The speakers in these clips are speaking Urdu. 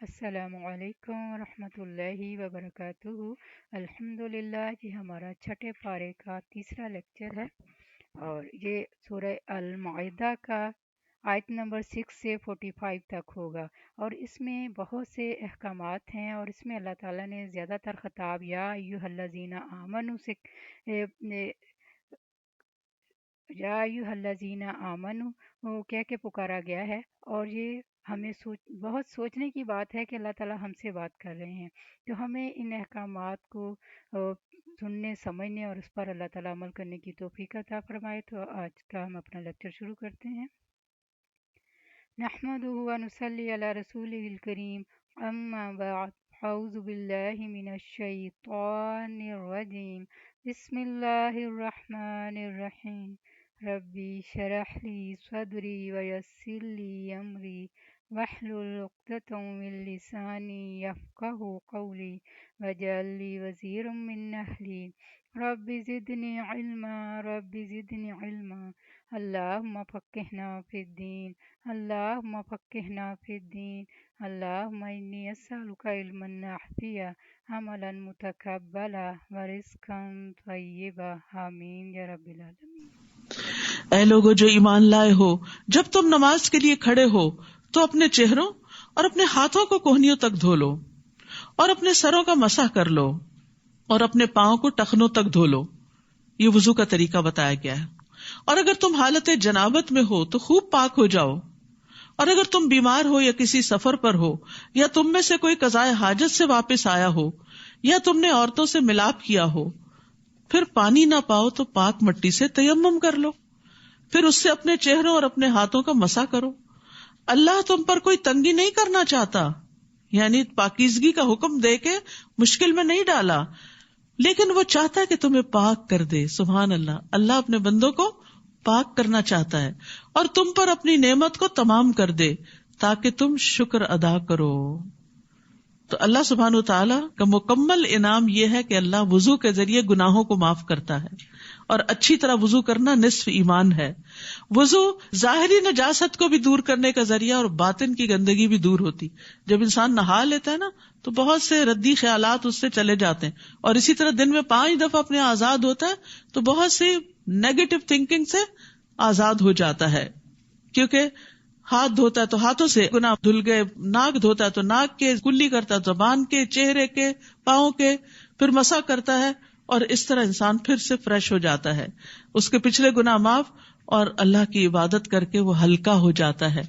السلام علیکم ورحمۃ اللہ وبرکاتہ۔ الحمد للہ جی، ہمارا چھٹے پارے کا تیسرا لیکچر ہے، اور یہ سورہ المائدہ کا آیت نمبر 6 سے 45 تک ہوگا، اور اس میں بہت سے احکامات ہیں، اور اس میں اللہ تعالیٰ نے زیادہ تر خطاب یا ایھا الذین آمنوا سے یا ایھا الذین آمنوا کہہ کے پکارا گیا ہے، اور یہ ہمیں بہت سوچنے کی بات ہے کہ اللہ تعالیٰ ہم سے بات کر رہے ہیں، تو ہمیں ان احکامات کو سننے سمجھنے اور اس پر اللہ تعالیٰ عمل کرنے کی توفیق عطا فرمائے۔ تو آج کا ہم اپنا لیکچر شروع کرتے ہیں۔ نحمدہ ونصلی علی رسولہ الکریم، اما بعد، اعوذ باللہ من الشیطان الرجیم، بسم اللہ الرحمن الرحیم، ربی شرح لی صدری ویسر لی امری واحلل عقدۃ من لسانی یفقہوا قولی واجعل لی وزیرا من اہلی رب زدنی علما اللہم فقہنا فی الدین اللہم فقہنا فی الدین اللہم انی اسألک علما نافعا عملا متقبلا ورزقا طیبا، آمین یا رب العالمین۔ اے لوگو جو ایمان لائے ہو، جب تم نماز کے لیے کھڑے ہو تو اپنے چہروں اور اپنے ہاتھوں کو کوہنیوں تک دھو لو، اور اپنے سروں کا مسح کر لو، اور اپنے پاؤں کو ٹخنوں تک دھو لو۔ یہ وضو کا طریقہ بتایا گیا ہے۔ اور اگر تم حالت جنابت میں ہو تو خوب پاک ہو جاؤ، اور اگر تم بیمار ہو یا کسی سفر پر ہو، یا تم میں سے کوئی قضائے حاجت سے واپس آیا ہو، یا تم نے عورتوں سے ملاپ کیا ہو، پھر پانی نہ پاؤ تو پاک مٹی سے تیمم کر لو، پھر اس سے اپنے چہروں اور اپنے ہاتھوں کا مسح کرو۔ اللہ تم پر کوئی تنگی نہیں کرنا چاہتا، یعنی پاکیزگی کا حکم دے کے مشکل میں نہیں ڈالا، لیکن وہ چاہتا ہے کہ تمہیں پاک کر دے۔ سبحان اللہ، اللہ اپنے بندوں کو پاک کرنا چاہتا ہے اور تم پر اپنی نعمت کو تمام کر دے تاکہ تم شکر ادا کرو۔ تو اللہ سبحانہ و تعالیٰ کا مکمل انعام یہ ہے کہ اللہ وضو کے ذریعے گناہوں کو معاف کرتا ہے، اور اچھی طرح وضو کرنا نصف ایمان ہے۔ وضو ظاہری نجاست کو بھی دور کرنے کا ذریعہ اور باطن کی گندگی بھی دور ہوتی۔ جب انسان نہا لیتا ہے نا تو بہت سے ردی خیالات اس سے چلے جاتے ہیں، اور اسی طرح دن میں 5 دفعہ اپنے آزاد ہوتا ہے تو بہت سی نیگیٹو تھنکنگ سے آزاد ہو جاتا ہے، کیونکہ ہاتھ دھوتا ہے تو ہاتھوں سے گناہ دھل گئے، ناک دھوتا ہے تو ناک کے، کلی کرتا ہے زبان کے، چہرے کے، پاؤں کے، پھر مسح کرتا ہے، اور اس طرح انسان پھر سے فریش ہو جاتا ہے، اس کے پچھلے گناہ معاف، اور اللہ کی عبادت کر کے وہ ہلکا ہو جاتا ہے۔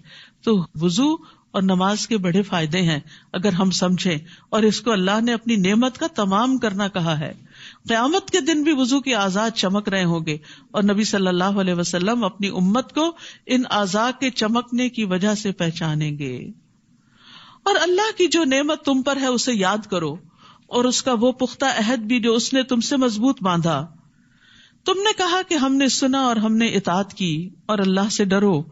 تو وضو اور نماز کے بڑے فائدے ہیں اگر ہم سمجھیں، اور اس کو اللہ نے اپنی نعمت کا تمام کرنا کہا ہے۔ قیامت کے دن بھی وضو کے اعضاء چمک رہے ہوں گے، اور نبی صلی اللہ علیہ وسلم اپنی امت کو ان اعضاء کے چمکنے کی وجہ سے پہچانیں گے۔ اور اللہ کی جو نعمت تم پر ہے اسے یاد کرو، اور اس کا وہ پختہ عہد بھی جو اس نے تم سے مضبوط باندھا۔ تم نے کہا کہ ہم نے سنا اور ہم نے اطاعت کی، اور اللہ سے ڈرو،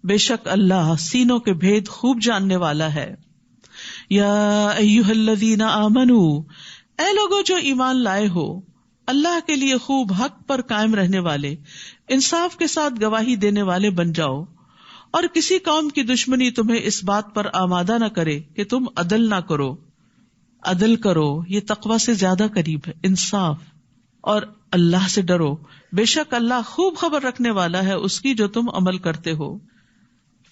بے شک اللہ سینوں کے بھید خوب جاننے والا ہے۔ یا ایھا الذین آمنوا، اے لوگو جو ایمان لائے ہو، اللہ کے لیے خوب حق پر قائم رہنے والے، انصاف کے ساتھ گواہی دینے والے بن جاؤ، اور کسی قوم کی دشمنی تمہیں اس بات پر آمادہ نہ کرے کہ تم عدل نہ کرو۔ عدل کرو، یہ تقوی سے زیادہ قریب ہے، انصاف، اور اللہ سے ڈرو، بے شک اللہ خوب خبر رکھنے والا ہے اس کی جو تم عمل کرتے ہو۔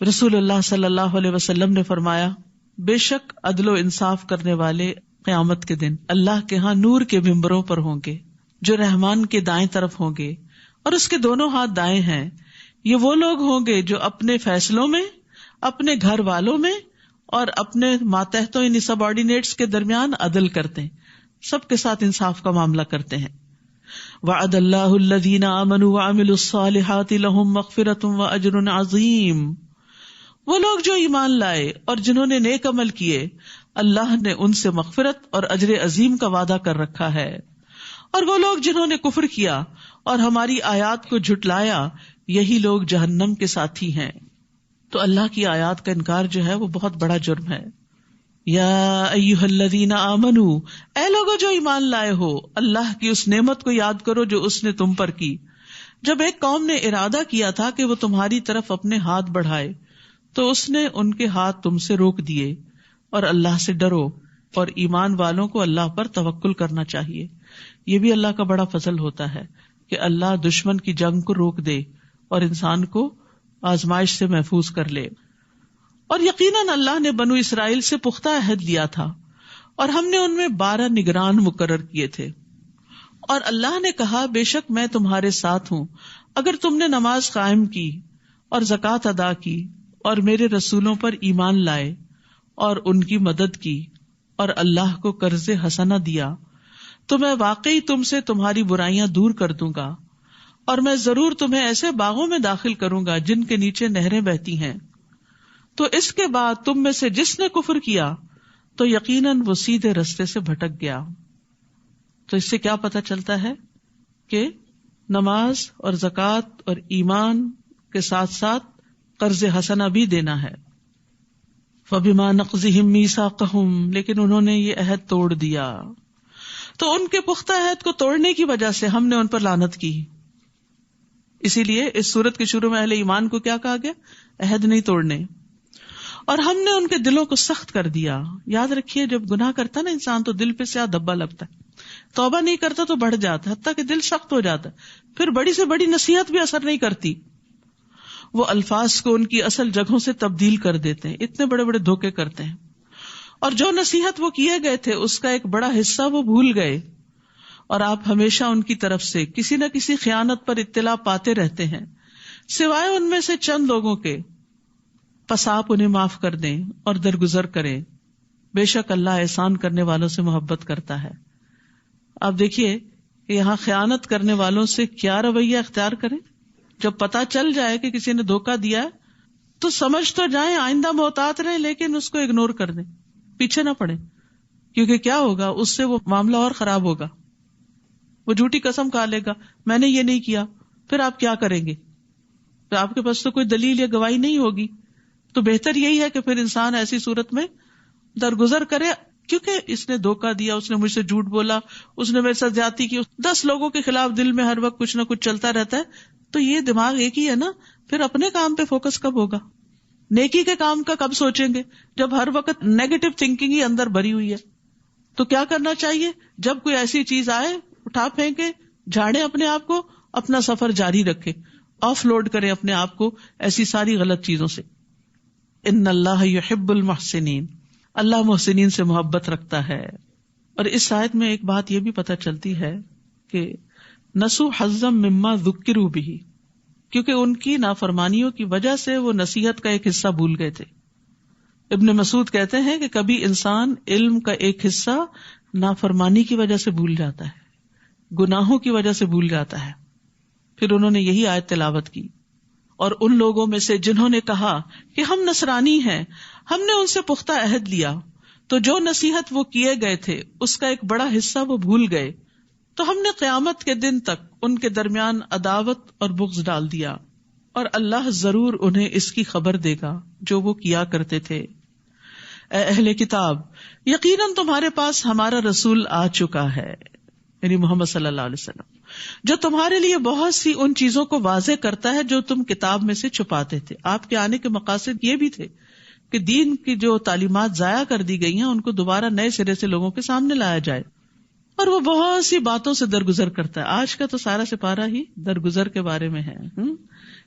رسول اللہ صلی اللہ علیہ وسلم نے فرمایا، بے شک عدل و انصاف کرنے والے قیامت کے دن اللہ کے ہاں نور کے ممبروں پر ہوں گے، جو رحمان کے دائیں طرف ہوں گے، اور اس کے دونوں ہاتھ دائیں ہیں۔ یہ وہ لوگ ہوں گے جو اپنے فیصلوں میں، اپنے گھر والوں میں، اور اپنے ماتحتوں یعنی سب آرڈینیٹس کے درمیان عدل کرتے ہیں، سب کے ساتھ انصاف کا معاملہ کرتے ہیں۔ وعد اللہ الذین آمنوا وعملوا الصالحات لہم مغفرۃ واجر عظیم، وہ لوگ جو ایمان لائے اور جنہوں نے نیک عمل کیے، اللہ نے ان سے مغفرت اور اجر عظیم کا وعدہ کر رکھا ہے۔ اور وہ لوگ جنہوں نے کفر کیا اور ہماری آیات کو جھٹلایا، یہی لوگ جہنم کے ساتھی ہیں۔ تو اللہ کی آیات کا انکار جو ہے وہ بہت بڑا جرم ہے۔ یا ایھا الذین آمنوا، اے لوگو جو ایمان لائے ہو، اللہ کی اس نعمت کو یاد کرو جو اس نے تم پر کی۔ جب ایک قوم نے ارادہ کیا تھا کہ وہ تمہاری طرف اپنے ہاتھ بڑھائے تو اس نے ان کے ہاتھ تم سے روک دیے، اور اللہ سے ڈرو، اور ایمان والوں کو اللہ پر توکل کرنا چاہیے. یہ بھی اللہ کا بڑا فضل ہوتا ہے کہ اللہ دشمن کی جنگ کو روک دے اور انسان کو آزمائش سے محفوظ کر لے. اور یقیناً اللہ نے بنو اسرائیل سے پختہ عہد لیا تھا اور ہم نے ان میں 12 نگران مقرر کیے تھے. اور اللہ نے کہا بے شک میں تمہارے ساتھ ہوں اگر تم نے نماز قائم کی اور زکوٰۃ ادا کی اور میرے رسولوں پر ایمان لائے اور ان کی مدد کی اور اللہ کو قرض حسنہ دیا تو میں واقعی تم سے تمہاری برائیاں دور کر دوں گا اور میں ضرور تمہیں ایسے باغوں میں داخل کروں گا جن کے نیچے نہریں بہتی ہیں. تو اس کے بعد تم میں سے جس نے کفر کیا تو یقیناً وہ سیدھے رستے سے بھٹک گیا. تو اس سے کیا پتہ چلتا ہے کہ نماز اور زکوٰۃ اور ایمان کے ساتھ ساتھ قرض حسنہ بھی دینا ہے. فَبِمَا نَقْضِهِمْ مِيثَاقَهُمْ، لیکن انہوں نے یہ عہد توڑ دیا، تو ان کے پختہ عہد کو توڑنے کی وجہ سے ہم نے ان پر لعنت کی. اسی لیے اس سورت کے شروع میں اہل ایمان کو کیا کہا گیا؟ عہد نہیں توڑنے. اور ہم نے ان کے دلوں کو سخت کر دیا. یاد رکھیے جب گناہ کرتا نا انسان تو دل پہ سیاہ دھبا لگتا ہے، توبہ نہیں کرتا تو بڑھ جاتا ہے، حتیٰ کہ دل سخت ہو جاتا ہے، پھر بڑی سے بڑی نصیحت بھی اثر نہیں کرتی، وہ الفاظ کو ان کی اصل جگہوں سے تبدیل کر دیتے ہیں، اتنے بڑے بڑے دھوکے کرتے ہیں. اور جو نصیحت وہ کیے گئے تھے اس کا ایک بڑا حصہ وہ بھول گئے، اور آپ ہمیشہ ان کی طرف سے کسی نہ کسی خیانت پر اطلاع پاتے رہتے ہیں سوائے ان میں سے چند لوگوں کے. پس آپ انہیں معاف کر دیں اور درگزر کریں، بے شک اللہ احسان کرنے والوں سے محبت کرتا ہے. آپ دیکھیے کہ یہاں خیانت کرنے والوں سے کیا رویہ اختیار کریں. جب پتا چل جائے کہ کسی نے دھوکہ دیا ہے تو سمجھ تو جائیں، آئندہ محتاط رہیں، لیکن اس کو اگنور کر دیں، پیچھے نہ پڑیں، کیونکہ کیا ہوگا اس سے وہ معاملہ اور خراب ہوگا. وہ جھوٹی قسم کھا لے گا میں نے یہ نہیں کیا، پھر آپ کیا کریں گے؟ تو آپ کے پاس تو کوئی دلیل یا گواہی نہیں ہوگی. تو بہتر یہی ہے کہ پھر انسان ایسی صورت میں درگزر کرے، کیونکہ اس نے دھوکہ دیا، اس نے مجھ سے جھوٹ بولا، اس نے میرے ساتھ زیادتی کی، 10 لوگوں کے خلاف دل میں ہر وقت کچھ نہ کچھ چلتا رہتا ہے. تو یہ دماغ ایک ہی ہے نا، پھر اپنے کام پہ فوکس کب ہوگا؟ نیکی کے کام کا کب سوچیں گے جب ہر وقت نیگیٹو تھنکنگ ہی اندر بھری ہوئی ہے. تو کیا کرنا چاہیے؟ جب کوئی ایسی چیز آئے اٹھا پھینکے، جھاڑے اپنے آپ کو، اپنا سفر جاری رکھے، آف لوڈ کرے اپنے آپ کو ایسی ساری غلط چیزوں سے. ان اللہ یحب المحسنین، اللہ محسنین سے محبت رکھتا ہے. اور اس آیت میں ایک بات یہ بھی پتہ چلتی ہے کہ نسوا حظا مما ذکروا بہ، کیونکہ ان کی نافرمانیوں کی وجہ سے وہ نصیحت کا ایک حصہ بھول گئے تھے. ابن مسعود کہتے ہیں کہ کبھی انسان علم کا ایک حصہ نافرمانی کی وجہ سے بھول جاتا ہے، گناہوں کی وجہ سے بھول جاتا ہے. پھر انہوں نے یہی آیت تلاوت کی. اور ان لوگوں میں سے جنہوں نے کہا کہ ہم نصرانی ہیں، ہم نے ان سے پختہ عہد لیا، تو جو نصیحت وہ کیے گئے تھے اس کا ایک بڑا حصہ وہ بھول گئے، تو ہم نے قیامت کے دن تک ان کے درمیان عداوت اور بغض ڈال دیا، اور اللہ ضرور انہیں اس کی خبر دے گا جو وہ کیا کرتے تھے. اے اہل کتاب، یقیناً تمہارے پاس ہمارا رسول آ چکا ہے، یعنی محمد صلی اللہ علیہ وسلم، جو تمہارے لیے بہت سی ان چیزوں کو واضح کرتا ہے جو تم کتاب میں سے چھپاتے تھے. آپ کے آنے کے مقاصد یہ بھی تھے کہ دین کی جو تعلیمات ضائع کر دی گئی ہیں ان کو دوبارہ نئے سرے سے لوگوں کے سامنے لایا جائے. اور وہ بہت سی باتوں سے درگزر کرتا ہے. آج کا تو سارا سپارہ ہی درگزر کے بارے میں ہے،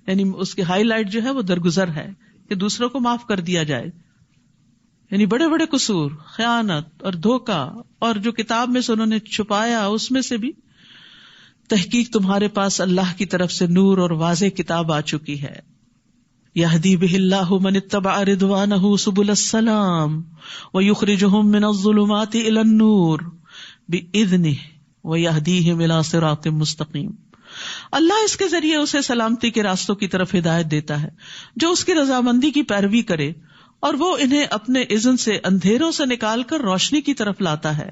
یعنی اس کی ہائی لائٹ جو ہے وہ درگزر ہے کہ دوسروں کو معاف کر دیا جائے. یعنی بڑے بڑے قصور، خیانت اور دھوکا اور جو کتاب میں سے انہوں نے چھپایا اس میں سے بھی. تحقیق تمہارے پاس اللہ کی طرف سے نور اور واضح کتاب آ چکی ہے. یہدی بہ اللہ من اتبع رضوانہ سبل السلام ویخرجہم من الظلمات الی النور بإذنہ ویہدیہم الی صراط مستقیم. اللہ اس کے ذریعے اسے سلامتی کے راستوں کی طرف ہدایت دیتا ہے جو اس کی رضامندی کی پیروی کرے، اور وہ انہیں اپنے اذن سے اندھیروں سے نکال کر روشنی کی طرف لاتا ہے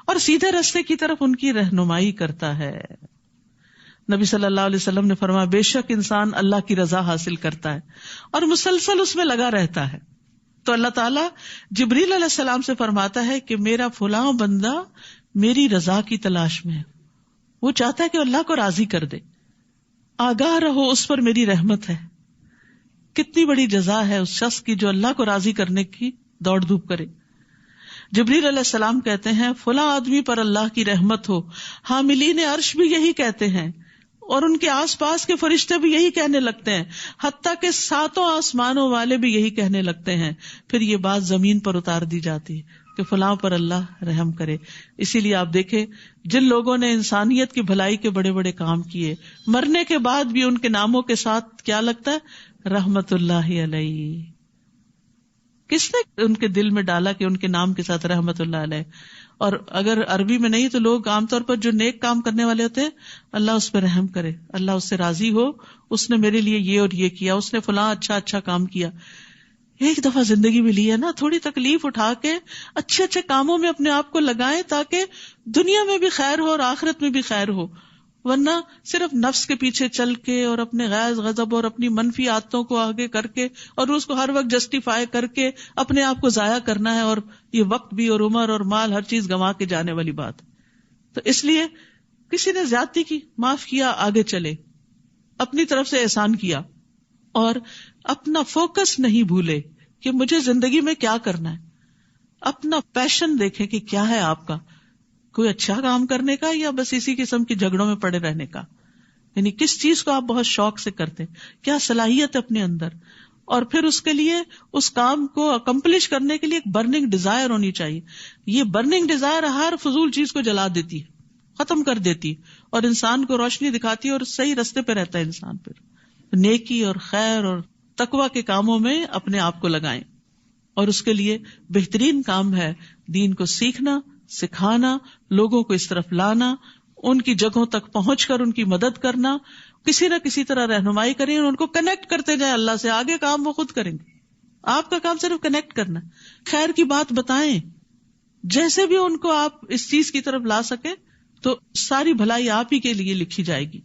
اور سیدھے راستے کی طرف ان کی رہنمائی کرتا ہے. نبی صلی اللہ علیہ وسلم نے فرمایا بے شک انسان اللہ کی رضا حاصل کرتا ہے اور مسلسل اس میں لگا رہتا ہے تو اللہ تعالیٰ جبریل علیہ السلام سے فرماتا ہے کہ میرا فلاں بندہ میری رضا کی تلاش میں ہے، وہ چاہتا ہے کہ اللہ کو راضی کر دے، آگاہ رہو اس پر میری رحمت ہے. کتنی بڑی جزا ہے اس شخص کی جو اللہ کو راضی کرنے کی دوڑ دھوپ کرے. جبریل علیہ السلام کہتے ہیں فلاں آدمی پر اللہ کی رحمت ہو. حاملین عرش بھی یہی کہتے ہیں اور ان کے آس پاس کے فرشتے بھی یہی کہنے لگتے ہیں, حتیٰ کہ 7 آسمانوں والے بھی یہی کہنے لگتے ہیں. پھر یہ بات زمین پر اتار دی جاتی ہے کہ فلاں پر اللہ رحم کرے. اسی لیے آپ دیکھیں جن لوگوں نے انسانیت کی بھلائی کے بڑے بڑے کام کیے, مرنے کے بعد بھی ان کے ناموں کے ساتھ کیا لگتا ہے, رحمت اللہ علیہ. کس نے ان کے دل میں ڈالا کہ ان کے نام کے ساتھ رحمت اللہ علیہ؟ اور اگر عربی میں نہیں تو لوگ عام طور پر جو نیک کام کرنے والے ہوتے ہیں, اللہ اس پہ رحم کرے, اللہ اس سے راضی ہو, اس نے میرے لیے یہ اور یہ کیا, اس نے فلاں اچھا کام کیا. ایک دفعہ زندگی میں لی ہے نا, تھوڑی تکلیف اٹھا کے اچھے کاموں میں اپنے آپ کو لگائیں تاکہ دنیا میں بھی خیر ہو اور آخرت میں بھی خیر ہو. ورنہ صرف نفس کے پیچھے چل کے اور اپنے غیظ غضب اور اپنی منفی عادتوں کو آگے کر کے اور اس کو ہر وقت جسٹیفائی کر کے اپنے آپ کو ضائع کرنا ہے, اور یہ وقت بھی اور عمر اور مال ہر چیز گنوا کے جانے والی بات. تو اس لیے کسی نے زیادتی کی, معاف کیا, آگے چلے, اپنی طرف سے احسان کیا, اور اپنا فوکس نہیں بھولے کہ مجھے زندگی میں کیا کرنا ہے. اپنا پیشن دیکھیں کہ کیا ہے آپ کا, کوئی اچھا کام کرنے کا یا بس اسی قسم کی جھگڑوں میں پڑے رہنے کا. یعنی کس چیز کو آپ بہت شوق سے کرتے, کیا صلاحیت ہے اپنے اندر, اور پھر اس کے لیے اس کام کو اکمپلش کرنے کے لیے ایک برننگ ڈیزائر ہونی چاہیے. یہ برننگ ڈیزائر ہر فضول چیز کو جلا دیتی ہے, ختم کر دیتی ہے, اور انسان کو روشنی دکھاتی ہے اور صحیح رستے پہ رہتا ہے انسان. پھر نیکی اور خیر اور تقوی کے کاموں میں اپنے آپ کو لگائیں, اور اس کے لیے بہترین کام ہے دین کو سیکھنا, سکھانا, لوگوں کو اس طرف لانا, ان کی جگہوں تک پہنچ کر ان کی مدد کرنا, کسی نہ کسی طرح رہنمائی کریں, ان کو کنیکٹ کرتے جائیں اللہ سے. آگے کام وہ خود کریں گے, آپ کا کام صرف کنیکٹ کرنا, خیر کی بات بتائیں, جیسے بھی ان کو آپ اس چیز کی طرف لا سکیں تو ساری بھلائی آپ ہی کے لیے لکھی جائے گی.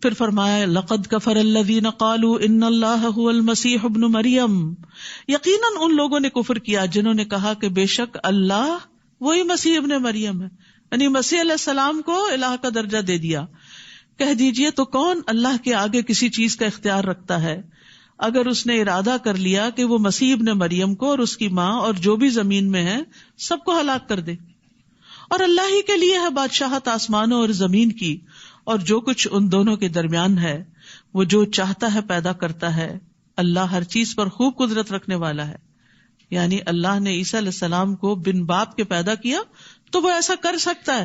پھر فرمایا لقد کفر الذین قالوا ان اللہ هو المسیح ابن مریم, یقیناً ان لوگوں نے کفر کیا جنہوں نے کہا کہ بے شک اللہ وہی مسیح ابن مریم ہے, یعنی مسیح علیہ السلام کو الہ کا درجہ دے دیا. کہہ دیجئے تو کون اللہ کے آگے کسی چیز کا اختیار رکھتا ہے اگر اس نے ارادہ کر لیا کہ وہ مسیح ابن مریم کو اور اس کی ماں اور جو بھی زمین میں ہے سب کو ہلاک کر دے. اور اللہ ہی کے لیے ہے بادشاہت آسمانوں اور زمین کی اور جو کچھ ان دونوں کے درمیان ہے, وہ جو چاہتا ہے پیدا کرتا ہے. اللہ ہر چیز پر خوب قدرت رکھنے والا ہے. یعنی اللہ نے عیسیٰ علیہ السلام کو بن باپ کے پیدا کیا تو وہ ایسا کر سکتا ہے.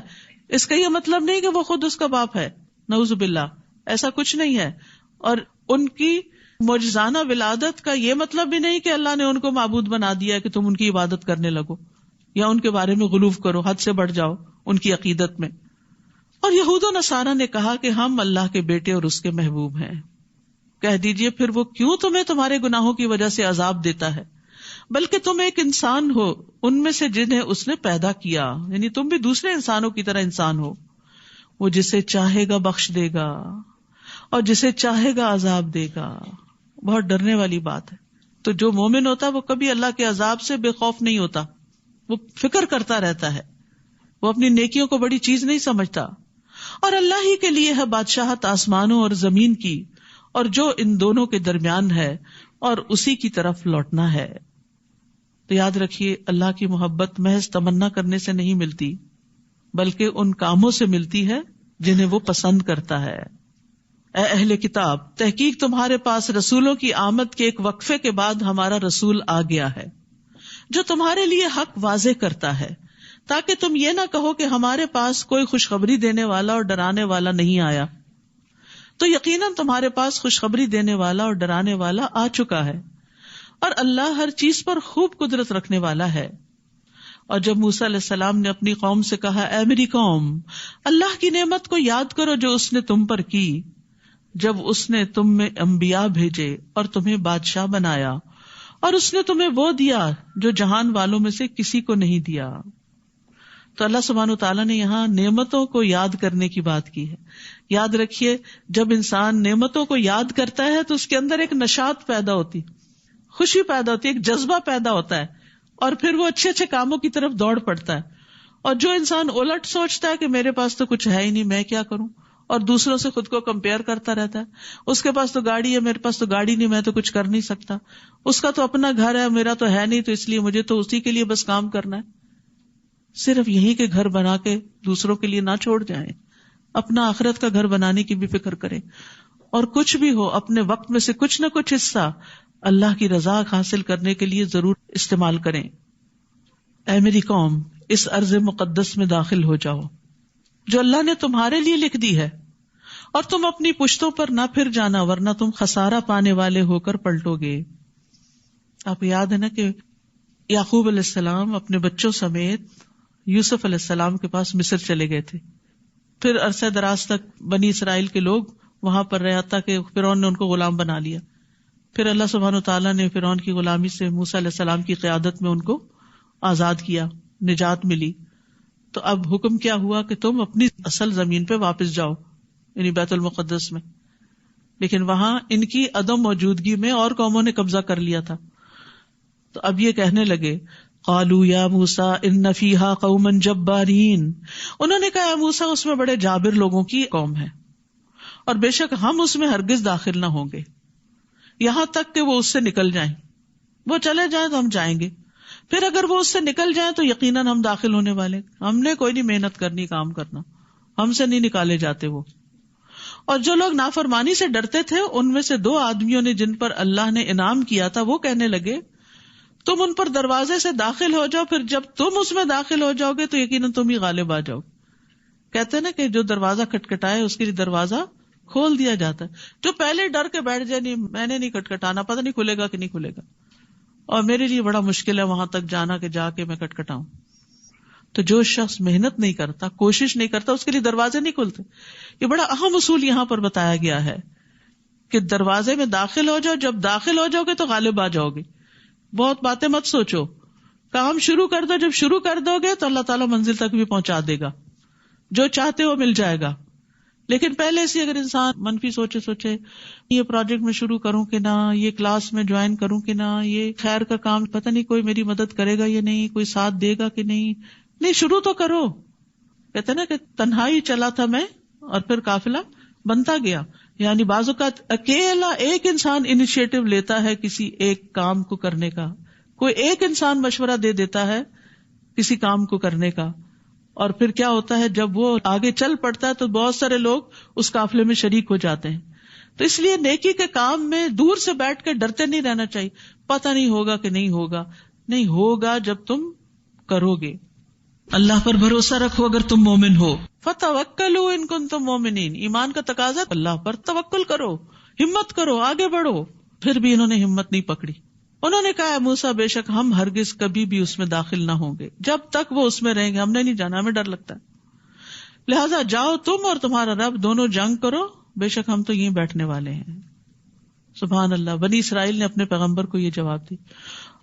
اس کا یہ مطلب نہیں کہ وہ خود اس کا باپ ہے, نعوذ باللہ, ایسا کچھ نہیں ہے. اور ان کی معجزانہ ولادت کا یہ مطلب بھی نہیں کہ اللہ نے ان کو معبود بنا دیا کہ تم ان کی عبادت کرنے لگو یا ان کے بارے میں غلو کرو, حد سے بڑھ جاؤ ان کی عقیدت میں. اور یہود و نصارہ نے کہا کہ ہم اللہ کے بیٹے اور اس کے محبوب ہیں. کہہ دیجئے پھر وہ کیوں تمہیں تمہارے گناہوں کی وجہ سے عذاب دیتا ہے, بلکہ تم ایک انسان ہو ان میں سے جنہیں اس نے پیدا کیا, یعنی تم بھی دوسرے انسانوں کی طرح انسان ہو. وہ جسے چاہے گا بخش دے گا اور جسے چاہے گا عذاب دے گا. بہت ڈرنے والی بات ہے. تو جو مومن ہوتا ہے وہ کبھی اللہ کے عذاب سے بے خوف نہیں ہوتا, وہ فکر کرتا رہتا ہے, وہ اپنی نیکیوں کو بڑی چیز نہیں سمجھتا. اور اللہ ہی کے لیے ہے بادشاہت آسمانوں اور زمین کی اور جو ان دونوں کے درمیان ہے, اور اسی کی طرف لوٹنا ہے. تو یاد رکھیے اللہ کی محبت محض تمنا کرنے سے نہیں ملتی بلکہ ان کاموں سے ملتی ہے جنہیں وہ پسند کرتا ہے. اے اہل کتاب, تحقیق تمہارے پاس رسولوں کی آمد کے ایک وقفے کے بعد ہمارا رسول آ گیا ہے جو تمہارے لیے حق واضح کرتا ہے, تاکہ تم یہ نہ کہو کہ ہمارے پاس کوئی خوشخبری دینے والا اور ڈرانے والا نہیں آیا. تو یقیناً تمہارے پاس خوشخبری دینے والا اور ڈرانے والا آ چکا ہے, اور اللہ ہر چیز پر خوب قدرت رکھنے والا ہے. اور جب موسیٰ علیہ السلام نے اپنی قوم سے کہا, اے میری قوم, اللہ کی نعمت کو یاد کرو جو اس نے تم پر کی, جب اس نے تم میں انبیاء بھیجے اور تمہیں بادشاہ بنایا, اور اس نے تمہیں وہ دیا جو جہان والوں میں سے کسی کو نہیں دیا. تو اللہ سبحانہ وتعالیٰ نے یہاں نعمتوں کو یاد کرنے کی بات کی ہے. یاد رکھیے جب انسان نعمتوں کو یاد کرتا ہے تو اس کے اندر ایک نشاط پیدا ہوتی, خوشی پیدا ہوتی, ایک جذبہ پیدا ہوتا ہے, اور پھر وہ اچھے اچھے کاموں کی طرف دوڑ پڑتا ہے. اور جو انسان الٹ سوچتا ہے کہ میرے پاس تو کچھ ہے ہی نہیں, میں کیا کروں, اور دوسروں سے خود کو کمپیئر کرتا رہتا ہے. اس کے پاس تو گاڑی ہے, میرے پاس تو گاڑی نہیں, میں تو کچھ کر نہیں سکتا. اس کا تو اپنا گھر ہے, میرا تو ہے نہیں, تو اس لیے مجھے تو اسی کے لیے بس کام کرنا ہے. صرف یہی کے گھر بنا کے دوسروں کے لیے نہ چھوڑ جائیں, اپنا آخرت کا گھر بنانے کی بھی فکر کریں. اور کچھ بھی ہو, اپنے وقت میں سے کچھ نہ کچھ حصہ اللہ کی رضا حاصل کرنے کے لیے ضرور استعمال کریں. اے میری قوم, اس ارض مقدس میں داخل ہو جاؤ جو اللہ نے تمہارے لیے لکھ دی ہے, اور تم اپنی پشتوں پر نہ پھر جانا, ورنہ تم خسارہ پانے والے ہو کر پلٹو گے. آپ یاد ہے نا کہ یعقوب علیہ السلام اپنے بچوں سمیت یوسف علیہ السلام کے پاس مصر چلے گئے تھے. پھر عرصہ دراز تک بنی اسرائیل کے لوگ وہاں پر رہا تھا کہ فرعون نے ان کو غلام بنا لیا. پھر اللہ سبحانہ وتعالیٰ نے فرعون کی غلامی سے موسیٰ علیہ السلام کی قیادت میں ان کو آزاد کیا, نجات ملی. تو اب حکم کیا ہوا کہ تم اپنی اصل زمین پہ واپس جاؤ, یعنی بیت المقدس میں. لیکن وہاں ان کی عدم موجودگی میں اور قوموں نے قبضہ کر لیا تھا. تو اب یہ کہنے لگے, قالوا یا موسیٰ ان فیہا قوما جبارین, انہوں نے کہا اے موسیٰ اس میں بڑے جابر لوگوں کی قوم ہے, اور بے شک ہم اس میں ہرگز داخل نہ ہوں گے یہاں تک کہ وہ اس سے نکل جائیں. وہ چلے جائیں تو ہم جائیں گے, پھر اگر وہ اس سے نکل جائیں تو یقیناً ہم داخل ہونے والے. ہم نے کوئی نہیں محنت کرنی, کام کرنا, ہم سے نہیں نکالے جاتے وہ. اور جو لوگ نافرمانی سے ڈرتے تھے ان میں سے 2 آدمیوں نے جن پر اللہ نے انعام کیا تھا, وہ کہنے لگے تم ان پر دروازے سے داخل ہو جاؤ, پھر جب تم اس میں داخل ہو جاؤ گے تو یقیناً تم ہی غالب آ جاؤ. کہتے ہیں نا کہ جو دروازہ کھٹکھٹائے اس کے لیے دروازہ کھول دیا جاتا ہے. جو پہلے ڈر کے بیٹھ جائے, نہیں میں نے نہیں کھٹکھٹانا, پتہ نہیں کھلے گا کہ نہیں کھلے گا, اور میرے لیے بڑا مشکل ہے وہاں تک جانا کہ جا کے میں کھٹکھٹاؤں. تو جو شخص محنت نہیں کرتا, کوشش نہیں کرتا, اس کے لیے دروازے نہیں کھلتے. یہ بڑا اہم اصول یہاں پر بتایا گیا ہے کہ دروازے میں داخل ہو جاؤ, جب داخل ہو جاؤ گے تو غالب آ جاؤ گے. بہت باتیں مت سوچو, کام شروع کر دو, جب شروع کر دو گے تو اللہ تعالیٰ منزل تک بھی پہنچا دے گا, جو چاہتے ہو مل جائے گا. لیکن پہلے سے اگر انسان منفی سوچے یہ پروجیکٹ میں شروع کروں کہ نہ, یہ کلاس میں جوائن کروں کہ نہ, یہ خیر کا کام پتہ نہیں کوئی میری مدد کرے گا یا نہیں, کوئی ساتھ دے گا کہ نہیں, شروع تو کرو. کہتے نا کہ تنہائی چلا تھا میں اور پھر قافلہ بنتا گیا. یعنی بعض اوقات اکیلا ایک انسان انیشیٹو لیتا ہے کسی ایک کام کو کرنے کا, کوئی ایک انسان مشورہ دے دیتا ہے کسی کام کو کرنے کا, اور پھر کیا ہوتا ہے جب وہ آگے چل پڑتا ہے تو بہت سارے لوگ اس قافلے میں شریک ہو جاتے ہیں. تو اس لیے نیکی کے کام میں دور سے بیٹھ کے ڈرتے نہیں رہنا چاہیے, پتہ نہیں ہوگا کہ نہیں ہوگا. نہیں ہوگا جب تم کرو گے. اللہ پر بھروسہ رکھو اگر تم مومن ہو. فَتَوَكَّلُوا إِن كُنتُم مُؤْمِنِينَ, ایمان کا تقاضا اللہ پر توکل کرو, ہمت کرو, آگے بڑھو. پھر بھی انہوں نے ہمت نہیں پکڑی. انہوں نے کہا موسیٰ بے شک ہم ہرگز کبھی بھی اس میں داخل نہ ہوں گے جب تک وہ اس میں رہیں گے, ہم نے نہیں جانا, ہمیں ڈر لگتا ہے. لہٰذا جاؤ تم اور تمہارا رب دونوں جنگ کرو, بے شک ہم تو یہیں بیٹھنے والے ہیں. سبحان اللہ. بنی اسرائیل نے اپنے پیغمبر کو یہ جواب دی,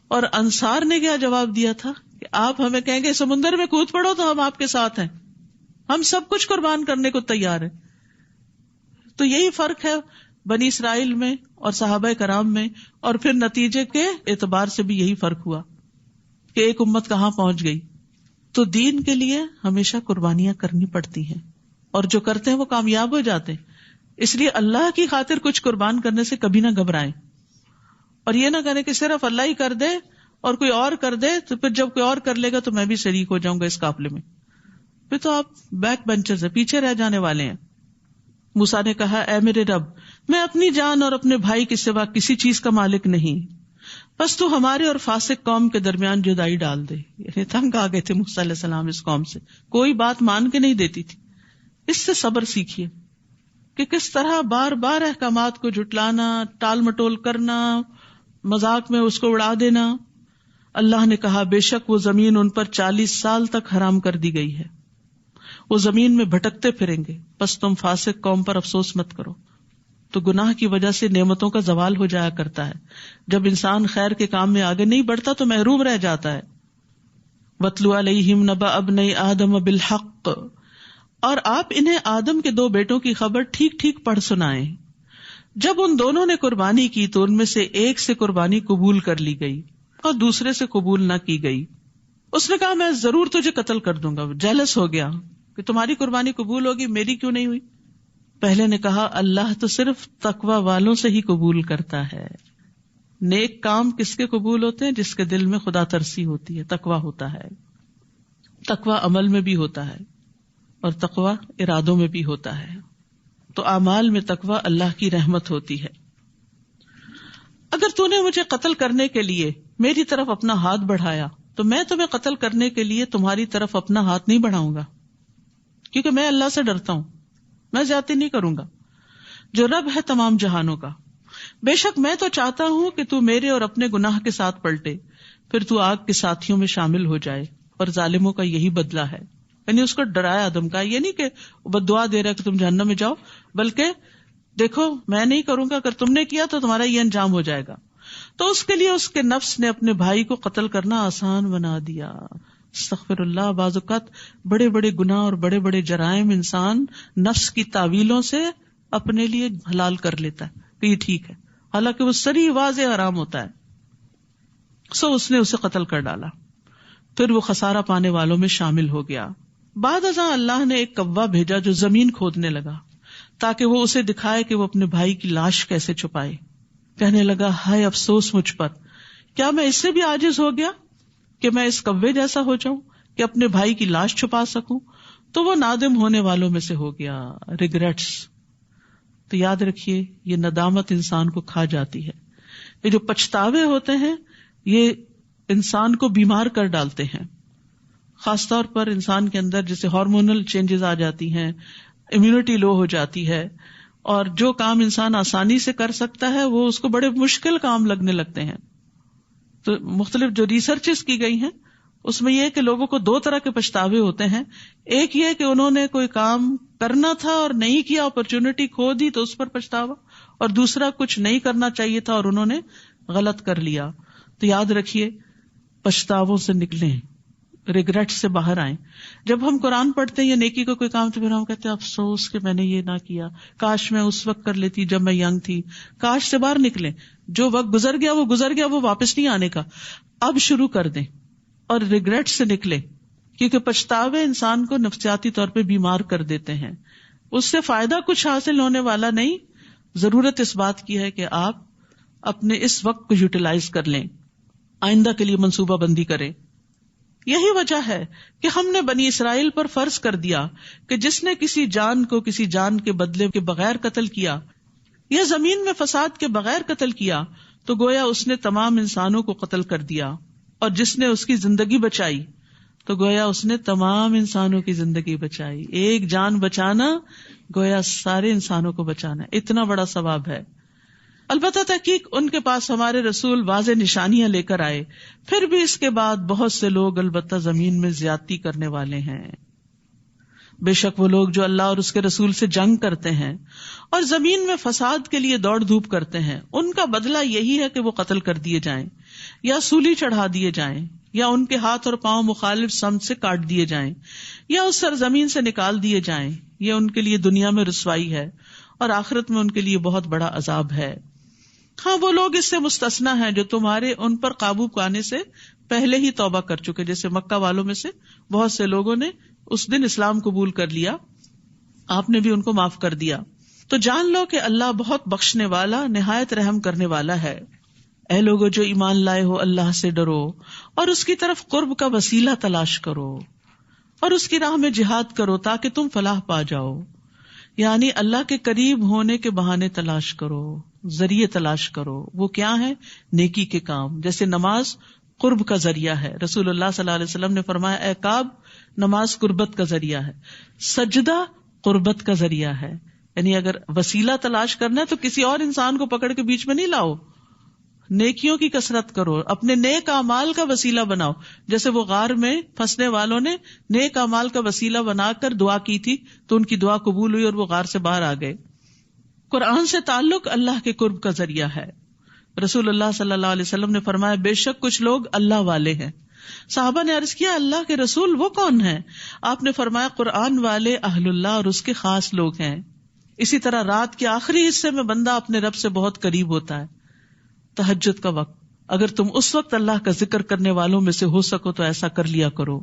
اور انصار نے کیا جواب دیا تھا کہ آپ ہمیں کہیں گے سمندر میں کود پڑو تو ہم آپ کے ساتھ ہیں, ہم سب کچھ قربان کرنے کو تیار ہیں. تو یہی فرق ہے بنی اسرائیل میں اور صحابہ کرام میں, اور پھر نتیجے کے اعتبار سے بھی یہی فرق ہوا کہ ایک امت کہاں پہنچ گئی. تو دین کے لیے ہمیشہ قربانیاں کرنی پڑتی ہیں, اور جو کرتے ہیں وہ کامیاب ہو جاتے ہیں. اس لیے اللہ کی خاطر کچھ قربان کرنے سے کبھی نہ گھبرائیں, اور یہ نہ کریں کہ صرف اللہ ہی کر دے اور کوئی اور کر دے تو پھر جب کوئی اور کر لے گا تو میں بھی شریک ہو جاؤں گا اس قافلے میں, پھر تو آپ بیک بینچرز ہیں, پیچھے رہ جانے والے ہیں. موسیٰ نے کہا اے میرے رب, میں اپنی جان اور اپنے بھائی کے سوا کسی چیز کا مالک نہیں, بس تو ہمارے اور فاسق قوم کے درمیان جدائی ڈال دے. یعنی تنگ آ گئے تھے موسیٰ علیہ السلام اس قوم سے, کوئی بات مان کے نہیں دیتی تھی. اس سے صبر سیکھیے کہ کس طرح بار بار احکامات کو جھٹلانا, ٹال مٹول کرنا, مذاق میں اس کو اڑا دینا. اللہ نے کہا بے شک وہ زمین ان پر 40 سال تک حرام کر دی گئی ہے, وہ زمین میں بھٹکتے پھریں گے, بس تم فاسق قوم پر افسوس مت کرو. تو گناہ کی وجہ سے نعمتوں کا زوال ہو جایا کرتا ہے. جب انسان خیر کے کام میں آگے نہیں بڑھتا تو محروم رہ جاتا ہے. وَاتْلُ عَلَيْهِمْ نَبَأَ ابْنَيْ آدَمَ بِالْحَقِّ, اور آپ انہیں آدم کے 2 بیٹوں کی خبر ٹھیک ٹھیک پڑھ سنائیں. جب ان دونوں نے قربانی کی تو ان میں سے ایک سے قربانی قبول کر لی گئی اور دوسرے سے قبول نہ کی گئی. اس نے کہا میں ضرور تجھے قتل کر دوں گا. جیلس ہو گیا کہ تمہاری قربانی قبول ہوگی, میری کیوں نہیں ہوئی. پہلے نے کہا اللہ تو صرف تقوی والوں سے ہی قبول کرتا ہے. نیک کام کس کے قبول ہوتے ہیں؟ جس کے دل میں خدا ترسی ہوتی ہے، تقوی ہوتا ہے. تقوی عمل میں بھی ہوتا ہے اور تقوی ارادوں میں بھی ہوتا ہے. تو اعمال میں تقوی اللہ کی رحمت ہوتی ہے. اگر تو نے مجھے قتل کرنے کے لیے میری طرف اپنا ہاتھ بڑھایا تو میں تمہیں قتل کرنے کے لیے تمہاری طرف اپنا ہاتھ نہیں بڑھاؤں گا، کیونکہ میں اللہ سے ڈرتا ہوں، میں زیادتی نہیں کروں گا جو رب ہے تمام جہانوں کا. بے شک میں تو چاہتا ہوں کہ تو میرے اور اپنے گناہ کے ساتھ پلٹے، پھر تو آگ کے ساتھیوں میں شامل ہو جائے، اور ظالموں کا یہی بدلہ ہے. یعنی اس کو ڈرایا دھمکایا، یہ نہیں کہ بددعا دے رہا کہ تم جہنم میں جاؤ، بلکہ دیکھو میں نہیں کروں گا، اگر تم نے کیا تو تمہارا یہ انجام ہو جائے گا. تو اس کے لیے اس کے نفس نے اپنے بھائی کو قتل کرنا آسان بنا دیا. استغفر اللہ. بعض اوقات بڑے بڑے گناہ اور بڑے بڑے جرائم انسان نفس کی تعویلوں سے اپنے لیے حلال کر لیتا ہے کہ یہ ٹھیک ہے، حالانکہ وہ سری واضح حرام ہوتا ہے. سو اس نے اسے قتل کر ڈالا، پھر وہ خسارہ پانے والوں میں شامل ہو گیا. بعد ازاں اللہ نے ایک کوا بھیجا جو زمین کھودنے لگا تاکہ وہ اسے دکھائے کہ وہ اپنے بھائی کی لاش کیسے چھپائے. کہنے لگا ہائے افسوس مجھ پر، کیا میں اس سے بھی عاجز ہو گیا کہ میں اس کوے جیسا ہو جاؤں کہ اپنے بھائی کی لاش چھپا سکوں. تو وہ نادم ہونے والوں میں سے ہو گیا. ریگریٹس. تو یاد رکھیے یہ ندامت انسان کو کھا جاتی ہے. یہ جو پچھتاوے ہوتے ہیں یہ انسان کو بیمار کر ڈالتے ہیں، خاص طور پر انسان کے اندر جیسے ہارمونل چینجز آ جاتی ہیں، امیونٹی لو ہو جاتی ہے، اور جو کام انسان آسانی سے کر سکتا ہے وہ اس کو بڑے مشکل کام لگنے لگتے ہیں. تو مختلف جو ریسرچز کی گئی ہیں اس میں یہ کہ لوگوں کو دو طرح کے پچھتاوے ہوتے ہیں. ایک یہ کہ انہوں نے کوئی کام کرنا تھا اور نہیں کیا، اپرچونٹی کھو دی تو اس پر پچھتاوا، اور دوسرا کچھ نہیں کرنا چاہیے تھا اور انہوں نے غلط کر لیا. تو یاد رکھیے پچھتاووں سے نکلیں، ریگریٹ سے باہر آئیں. جب ہم قرآن پڑھتے ہیں یا نیکی کو کوئی کام تو پھر ہم کہتے ہیں افسوس کہ میں نے یہ نہ کیا، کاش میں اس وقت کر لیتی جب میں ینگ تھی. کاش سے باہر نکلیں. جو وقت گزر گیا وہ واپس نہیں آنے کا. اب شروع کر دیں اور ریگریٹ سے نکلیں، کیونکہ پچھتاوے انسان کو نفسیاتی طور پہ بیمار کر دیتے ہیں. اس سے فائدہ کچھ حاصل ہونے والا نہیں. ضرورت اس بات کی ہے کہ آپ اپنے اس وقت کو یوٹیلائز کر لیں، آئندہ کے لیے منصوبہ بندی کریں. یہی وجہ ہے کہ ہم نے بنی اسرائیل پر فرض کر دیا کہ جس نے کسی جان کو کسی جان کے بدلے کے بغیر قتل کیا یا زمین میں فساد کے بغیر قتل کیا تو گویا اس نے تمام انسانوں کو قتل کر دیا، اور جس نے اس کی زندگی بچائی تو گویا اس نے تمام انسانوں کی زندگی بچائی. ایک جان بچانا گویا سارے انسانوں کو بچانا. اتنا بڑا ثواب ہے. البتہ تحقیق ان کے پاس ہمارے رسول واضح نشانیاں لے کر آئے، پھر بھی اس کے بعد بہت سے لوگ البتہ زمین میں زیادتی کرنے والے ہیں. بے شک وہ لوگ جو اللہ اور اس کے رسول سے جنگ کرتے ہیں اور زمین میں فساد کے لیے دوڑ دھوپ کرتے ہیں، ان کا بدلہ یہی ہے کہ وہ قتل کر دیے جائیں یا سولی چڑھا دیے جائیں یا ان کے ہاتھ اور پاؤں مخالف سمت سے کاٹ دیے جائیں یا اس سرزمین سے نکال دیے جائیں. یہ ان کے لیے دنیا میں رسوائی ہے اور آخرت میں ان کے لیے بہت بڑا عذاب ہے. ہاں وہ لوگ اس سے مستثنا ہیں جو تمہارے ان پر قابو پانے سے پہلے ہی توبہ کر چکے، جیسے مکہ والوں میں سے بہت سے لوگوں نے اس دن اسلام قبول کر لیا، آپ نے بھی ان کو معاف کر دیا. تو جان لو کہ اللہ بہت بخشنے والا نہایت رحم کرنے والا ہے. اے لوگو جو ایمان لائے ہو اللہ سے ڈرو اور اس کی طرف قرب کا وسیلہ تلاش کرو اور اس کی راہ میں جہاد کرو تاکہ تم فلاح پا جاؤ. یعنی اللہ کے قریب ہونے کے بہانے تلاش کرو، ذریعے تلاش کرو. وہ کیا ہے؟ نیکی کے کام. جیسے نماز قرب کا ذریعہ ہے. رسول اللہ صلی اللہ علیہ وسلم نے فرمایا اے کعب نماز قربت کا ذریعہ ہے، سجدہ قربت کا ذریعہ ہے. یعنی اگر وسیلہ تلاش کرنا ہے تو کسی اور انسان کو پکڑ کے بیچ میں نہیں لاؤ، نیکیوں کی کثرت کرو، اپنے نیک اعمال کا وسیلہ بناؤ. جیسے وہ غار میں پھنسنے والوں نے نیک اعمال کا وسیلہ بنا کر دعا کی تھی تو ان کی دعا قبول ہوئی اور وہ غار سے باہر آ گئے. قرآن سے تعلق اللہ کے قرب کا ذریعہ ہے. رسول اللہ صلی اللہ علیہ وسلم نے فرمایا بے شک کچھ لوگ اللہ والے ہیں. صحابہ نے عرض کیا اللہ کے رسول وہ کون ہیں؟ آپ نے فرمایا قرآن والے اہل اللہ اور اس کے خاص لوگ ہیں. اسی طرح رات کے آخری حصے میں بندہ اپنے رب سے بہت قریب ہوتا ہے. تہجد کا وقت، اگر تم اس وقت اللہ کا ذکر کرنے والوں میں سے ہو سکو تو ایسا کر لیا کرو.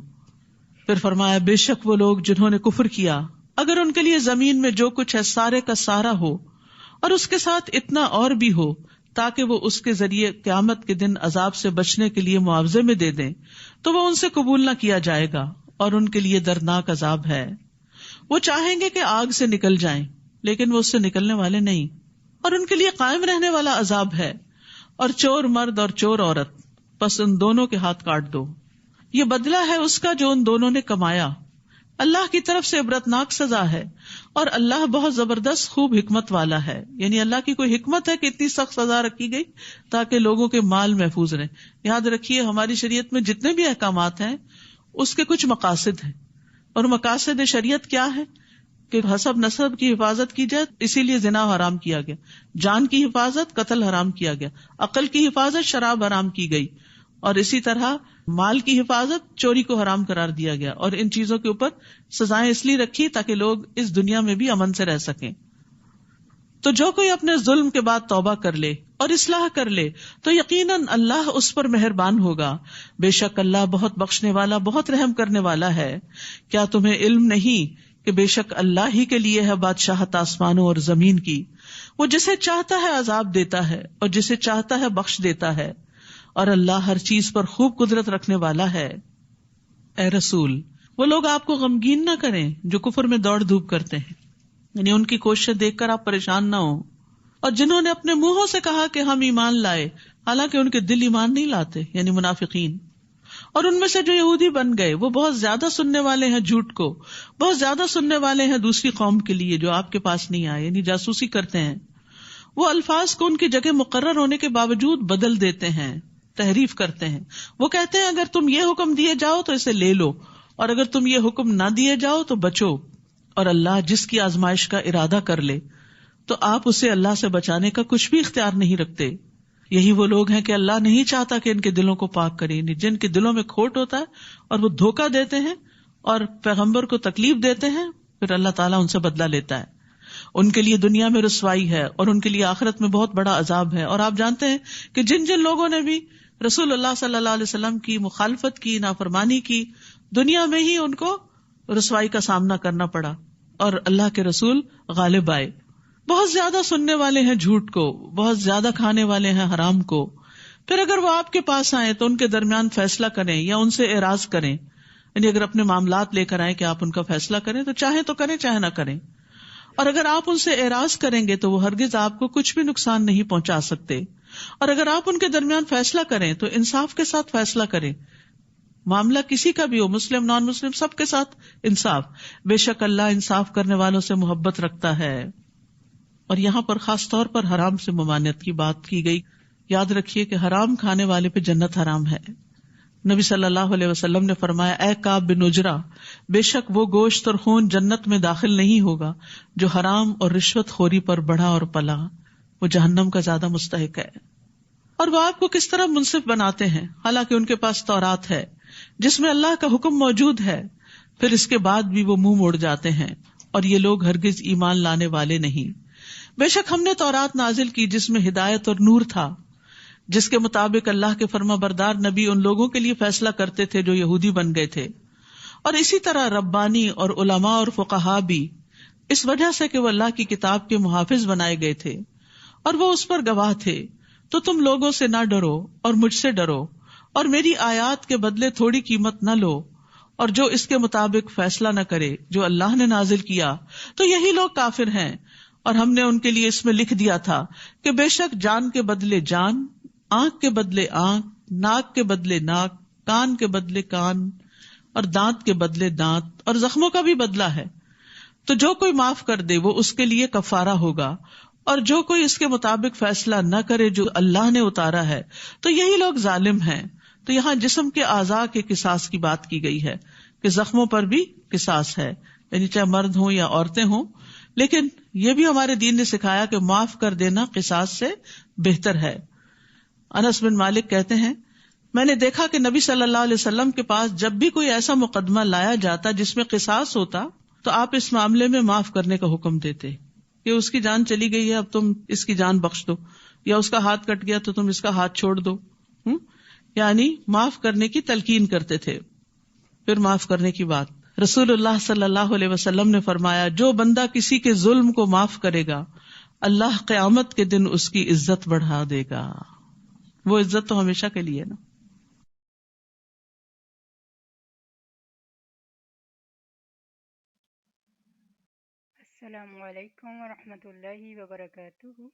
پھر فرمایا بے شک وہ لوگ جنہوں نے کفر کیا اگر ان کے لیے زمین میں جو کچھ ہے سارے کا سارا ہو اور اس کے ساتھ اتنا اور بھی ہو تاکہ وہ اس کے ذریعے قیامت کے دن عذاب سے بچنے کے لیے معاوضے میں دے دیں تو وہ ان سے قبول نہ کیا جائے گا اور ان کے لیے دردناک عذاب ہے. وہ چاہیں گے کہ آگ سے نکل جائیں لیکن وہ اس سے نکلنے والے نہیں، اور ان کے لیے قائم رہنے والا عذاب ہے. اور چور مرد اور چور عورت، پس ان دونوں کے ہاتھ کاٹ دو. یہ بدلہ ہے اس کا جو ان دونوں نے کمایا. اللہ کی طرف سے عبرتناک سزا ہے اور اللہ بہت زبردست خوب حکمت والا ہے. یعنی اللہ کی کوئی حکمت ہے کہ اتنی سخت سزا رکھی گئی تاکہ لوگوں کے مال محفوظ رہیں. یاد رکھیے ہماری شریعت میں جتنے بھی احکامات ہیں اس کے کچھ مقاصد ہیں، اور مقاصد شریعت کیا ہے کہ حسب نسب کی حفاظت کی جائے، اسی لیے زنا حرام کیا گیا، جان کی حفاظت قتل حرام کیا گیا، عقل کی حفاظت شراب حرام کی گئی، اور اسی طرح مال کی حفاظت چوری کو حرام قرار دیا گیا. اور ان چیزوں کے اوپر سزائیں اس لیے رکھی تاکہ لوگ اس دنیا میں بھی امن سے رہ سکیں. تو جو کوئی اپنے ظلم کے بعد توبہ کر لے اور اصلاح کر لے تو یقیناً اللہ اس پر مہربان ہوگا. بے شک اللہ بہت بخشنے والا بہت رحم کرنے والا ہے. کیا تمہیں علم نہیں کہ بے شک اللہ ہی کے لیے ہے بادشاہت آسمانوں اور زمین کی؟ وہ جسے چاہتا ہے عذاب دیتا ہے اور جسے چاہتا ہے بخش دیتا ہے، اور اللہ ہر چیز پر خوب قدرت رکھنے والا ہے. اے رسول، وہ لوگ آپ کو غمگین نہ کریں جو کفر میں دوڑ دھوپ کرتے ہیں، یعنی ان کی کوششیں دیکھ کر آپ پریشان نہ ہوں، اور جنہوں نے اپنے منہوں سے کہا کہ ہم ایمان لائے حالانکہ ان کے دل ایمان نہیں لاتے، یعنی منافقین. اور ان میں سے جو یہودی بن گئے وہ بہت زیادہ سننے والے ہیں جھوٹ کو، بہت زیادہ سننے والے ہیں دوسری قوم کے لیے جو آپ کے پاس نہیں آئے، یعنی جاسوسی کرتے ہیں. وہ الفاظ کو ان کی جگہ مقرر ہونے کے باوجود بدل دیتے ہیں، تحریف کرتے ہیں. وہ کہتے ہیں اگر تم یہ حکم دیے جاؤ تو اسے لے لو، اور اگر تم یہ حکم نہ دیے جاؤ تو بچو. اور اللہ جس کی آزمائش کا ارادہ کر لے تو آپ اسے اللہ سے بچانے کا کچھ بھی اختیار نہیں رکھتے. یہی وہ لوگ ہیں کہ اللہ نہیں چاہتا کہ ان کے دلوں کو پاک کرے، جن کے دلوں میں کھوٹ ہوتا ہے اور وہ دھوکہ دیتے ہیں اور پیغمبر کو تکلیف دیتے ہیں، پھر اللہ تعالیٰ ان سے بدلہ لیتا ہے. ان کے لیے دنیا میں رسوائی ہے اور ان کے لیے آخرت میں بہت بڑا عذاب ہے. اور آپ جانتے ہیں کہ جن جن لوگوں نے بھی رسول اللہ صلی اللہ علیہ وسلم کی مخالفت کی، نافرمانی کی، دنیا میں ہی ان کو رسوائی کا سامنا کرنا پڑا اور اللہ کے رسول غالب آئے. بہت زیادہ سننے والے ہیں جھوٹ کو، بہت زیادہ کھانے والے ہیں حرام کو. پھر اگر وہ آپ کے پاس آئیں تو ان کے درمیان فیصلہ کریں یا ان سے اعراض کریں، یعنی اگر اپنے معاملات لے کر آئیں کہ آپ ان کا فیصلہ کریں تو چاہیں تو کریں چاہے نہ کریں. اور اگر آپ ان سے اعراض کریں گے تو وہ ہرگز آپ کو کچھ بھی نقصان نہیں پہنچا سکتے. اور اگر آپ ان کے درمیان فیصلہ کریں تو انصاف کے ساتھ فیصلہ کریں. معاملہ کسی کا بھی ہو، مسلم نان مسلم، سب کے ساتھ انصاف. بے شک اللہ انصاف کرنے والوں سے محبت رکھتا ہے. اور یہاں پر خاص طور پر حرام سے ممانعت کی بات کی گئی. یاد رکھیے کہ حرام کھانے والے پہ جنت حرام ہے. نبی صلی اللہ علیہ وسلم نے فرمایا، اے کعب بن عجرہ، بے شک وہ گوشت اور خون جنت میں داخل نہیں ہوگا جو حرام اور رشوت خوری پر بڑھا اور پلا، وہ جہنم کا زیادہ مستحق ہے. اور وہ آپ کو کس طرح منصف بناتے ہیں حالانکہ ان کے پاس تورات ہے جس میں اللہ کا حکم موجود ہے، پھر اس کے بعد بھی وہ منہ موڑ جاتے ہیں، اور یہ لوگ ہرگز ایمان لانے والے نہیں. بے شک ہم نے تورات نازل کی جس میں ہدایت اور نور تھا، جس کے مطابق اللہ کے فرما بردار نبی ان لوگوں کے لیے فیصلہ کرتے تھے جو یہودی بن گئے تھے. اور اسی طرح ربانی اور علماء اور فقہا بھی اس وجہ سے کہ وہ اللہ کی کتاب کے محافظ بنائے گئے تھے اور وہ اس پر گواہ تھے. تو تم لوگوں سے نہ ڈرو اور مجھ سے ڈرو، اور میری آیات کے بدلے تھوڑی قیمت نہ لو، اور جو اس کے مطابق فیصلہ نہ کرے جو اللہ نے نازل کیا تو یہی لوگ کافر ہیں. اور ہم نے ان کے لیے اس میں لکھ دیا تھا کہ بے شک جان کے بدلے جان، آنکھ کے بدلے آنکھ، ناک کے بدلے ناک، کان کے بدلے کان، اور دانت کے بدلے دانت، اور زخموں کا بھی بدلہ ہے. تو جو کوئی معاف کر دے وہ اس کے لیے کفارہ ہوگا، اور جو کوئی اس کے مطابق فیصلہ نہ کرے جو اللہ نے اتارا ہے تو یہی لوگ ظالم ہیں. تو یہاں جسم کے اعضاء کے قصاص کی بات کی گئی ہے کہ زخموں پر بھی قصاص ہے، یعنی چاہے مرد ہوں یا عورتیں ہوں. لیکن یہ بھی ہمارے دین نے سکھایا کہ معاف کر دینا قصاص سے بہتر ہے. انس بن مالک کہتے ہیں، میں نے دیکھا کہ نبی صلی اللہ علیہ وسلم کے پاس جب بھی کوئی ایسا مقدمہ لایا جاتا جس میں قصاص ہوتا تو آپ اس معاملے میں معاف کرنے کا حکم دیتے کہ اس کی جان چلی گئی ہے اب تم اس کی جان بخش دو، یا اس کا ہاتھ کٹ گیا تو تم اس کا ہاتھ چھوڑ دو. یعنی معاف کرنے کی تلقین کرتے تھے. پھر معاف کرنے کی بات، رسول اللہ صلی اللہ علیہ وسلم نے فرمایا جو بندہ کسی کے ظلم کو معاف کرے گا اللہ قیامت کے دن اس کی عزت بڑھا دے گا. وہ عزت تو ہمیشہ کے لیے نا. السلام علیکم ورحمۃ اللہ وبرکاتہ.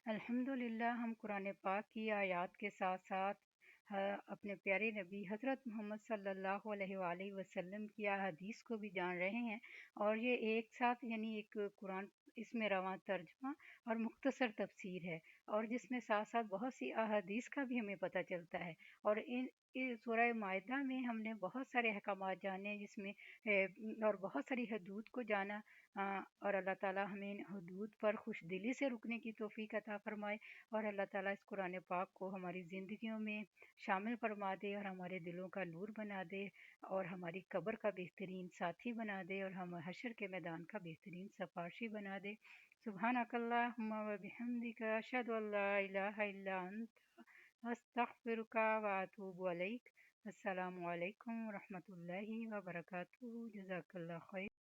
الحمد للہ ہم قرآن پاک کی آیات کے ساتھ ساتھ اپنے پیارے نبی حضرت محمد صلی اللہ علیہ وآلہ وسلم کی احادیث کو بھی جان رہے ہیں، اور یہ ایک ساتھ یعنی ایک قرآن، اس میں رواں ترجمہ اور مختصر تفسیر ہے، اور جس میں ساتھ ساتھ بہت سی احادیث کا بھی ہمیں پتہ چلتا ہے. اور اس سورہ معاہدہ میں ہم نے بہت سارے احکامات جانے، جس میں اور بہت ساری حدود کو جانا. اور اللہ تعالیٰ ہمیں ان حدود پر خوش دلی سے رکنے کی توفیق عطا فرمائے، اور اللہ تعالیٰ اس قرآن پاک کو ہماری زندگیوں میں شامل فرما دے، اور ہمارے دلوں کا نور بنا دے، اور ہماری قبر کا بہترین ساتھی بنا دے، اور ہم حشر کے میدان کا بہترین سفارشی بنا دے. سبحانک اللہم و بحمدک، اشہد ان لا الہ الا انت، استغفرک و اتوب الیک. السلام علیکم ورحمۃ اللہ وبرکاتہ. جزاک اللہ خیر.